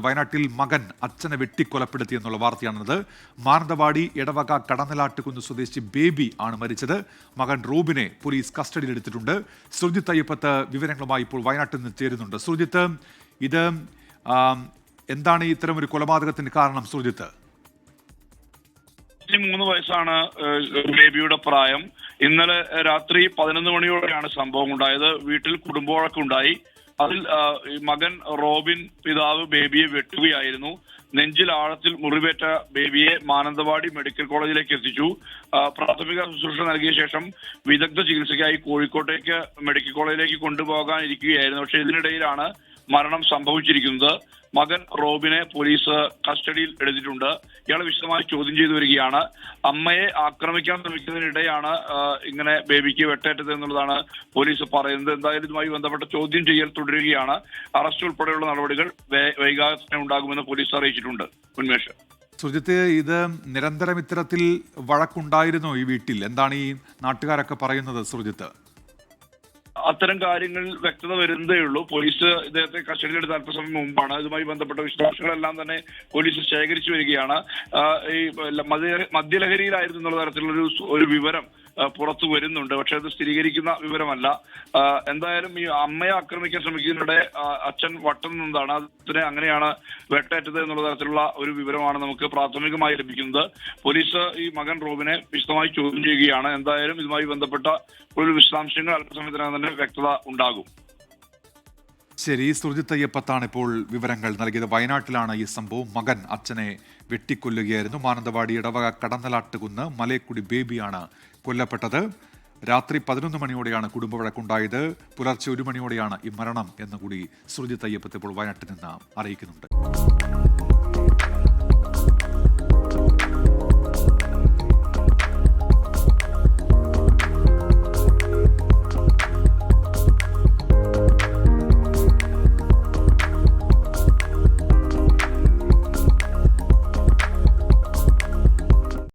വയനാട്ടിൽ മകൻ അച്ഛനെ വെട്ടിക്കൊലപ്പെടുത്തി എന്നുള്ള വാർത്തയാണത്. മാനന്തവാടി എടവക കടന്നലാട്ടുകുന്ന് സ്വദേശി ബേബി ആണ് മരിച്ചത്. മകൻ റൂബിനെ പോലീസ് കസ്റ്റഡിയിലെടുത്തിട്ടുണ്ട്. സുർജിത്ത് അയ്യപ്പത്ത് വിവരങ്ങളുമായി ഇപ്പോൾ വയനാട്ടിൽ നിന്ന് ചേരുന്നുണ്ട്. സുർജിത്ത്, ഇത് എന്താണ് ഇത്തരം ഒരു കൊലപാതകത്തിന് കാരണം? സുർജിത്ത്, 3 വയസ്സാണ് ബേബിയുടെ പ്രായം. ഇന്നലെ രാത്രി 11 മണിയോടെയാണ് സംഭവം ഉണ്ടായത്. വീട്ടിൽ കുടുംബവഴക്കുണ്ടായി. അതിൽ മകൻ റോബിൻ പിതാവ് ബേബിയെ വെട്ടുകയായിരുന്നു. നെഞ്ചിൽ ആഴത്തിൽ മുറിവേറ്റ ബേബിയെ മാനന്തവാടി മെഡിക്കൽ കോളേജിലേക്ക് എത്തിച്ചു. പ്രാഥമിക ശുശ്രൂഷ നൽകിയ ശേഷം വിദഗ്ധ ചികിത്സയ്ക്കായി കോഴിക്കോട്ടേക്ക് മെഡിക്കൽ കോളേജിലേക്ക് കൊണ്ടുപോകാനിരിക്കുകയായിരുന്നു. പക്ഷേ ഇതിനിടയിലാണ് മരണം സംഭവിച്ചിരിക്കുന്നത്. മകൻ റോബിനെ പോലീസ് കസ്റ്റഡിയിൽ എടുത്തിട്ടുണ്ട്. ഇയാളെ വിശദമായി ചോദ്യം ചെയ്തു വരികയാണ്. അമ്മയെ ആക്രമിക്കാൻ ശ്രമിക്കുന്നതിനിടെയാണ് ഇങ്ങനെ ബേബിക്ക് വെട്ടേറ്റത് എന്നുള്ളതാണ് പോലീസ് പറയുന്നത്. എന്തായാലും ഇതുമായി ബന്ധപ്പെട്ട ചോദ്യം ചെയ്യൽ തുടരുകയാണ്. അറസ്റ്റ് ഉൾപ്പെടെയുള്ള നടപടികൾ വൈകാതെ തന്നെ ഉണ്ടാകുമെന്ന് പോലീസ് അറിയിച്ചിട്ടുണ്ട്. ഉന്മേഷ്, സുർജിത്ത്, ഇത് നിരന്തരം ഇത്തരത്തിൽ വഴക്കുണ്ടായിരുന്നോ ഈ വീട്ടിൽ? എന്താണ് ഈ നാട്ടുകാരൊക്കെ പറയുന്നത് സുർജിത്ത്? അത്തരം കാര്യങ്ങളിൽ വ്യക്തത വരുന്നതേ ഉള്ളൂ. പോലീസ് ഇദ്ദേഹത്തെ കസ്റ്റഡിയിലെടുത്ത അല്പസമയം മുമ്പാണ്. ഇതുമായി ബന്ധപ്പെട്ട വിശദാംശങ്ങളെല്ലാം തന്നെ പോലീസ് ശേഖരിച്ചു വരികയാണ്. ഈ മദ്യലഹരിയിലായിരുന്നു എന്നുള്ള തരത്തിലുള്ള ഒരു വിവരം പുറത്തു വരുന്നുണ്ട്. പക്ഷെ അത് സ്ഥിരീകരിക്കുന്ന വിവരമല്ല. എന്തായാലും ഈ അമ്മയെ ആക്രമിക്കാൻ ശ്രമിക്കുന്നതിനിടെ അച്ഛൻ വട്ടം നിന്നതാണ് അതിനെ അങ്ങനെയാണ് വെട്ടേറ്റത് എന്നുള്ള തരത്തിലുള്ള ഒരു വിവരമാണ് നമുക്ക് പ്രാഥമികമായി ലഭിക്കുന്നത്. പോലീസ് ഈ മകൻ റോബിനെ വിശദമായി ചോദ്യം ചെയ്യുകയാണ്. എന്തായാലും ഇതുമായി ബന്ധപ്പെട്ട ഒരു വിശദാംശങ്ങൾ അല്പസമയത്തിനകം തന്നെ വ്യക്തത ഉണ്ടാകും. ശരി, സുർജിത്ത് അയ്യപ്പത്താണ് ഇപ്പോൾ വിവരങ്ങൾ നൽകിയത്. വയനാട്ടിലാണ് ഈ സംഭവം. മകൻ അച്ഛനെ വെട്ടിക്കൊല്ലുകയായിരുന്നു. മാനന്തവാടി ഇടവക കടന്നലാട്ടുകുന്ന് മലയക്കുടി ബേബിയാണ് കൊല്ലപ്പെട്ടത്. രാത്രി 11 മണിയോടെയാണ് കുടുംബവഴക്കുണ്ടായത്. പുലർച്ചെ 1 മണിയോടെയാണ് ഈ മരണം എന്നുകൂടി സുർജിത്ത് അയ്യപ്പത്ത് ഇപ്പോൾ വയനാട്ടിൽ നിന്ന് അറിയിക്കുന്നുണ്ട്.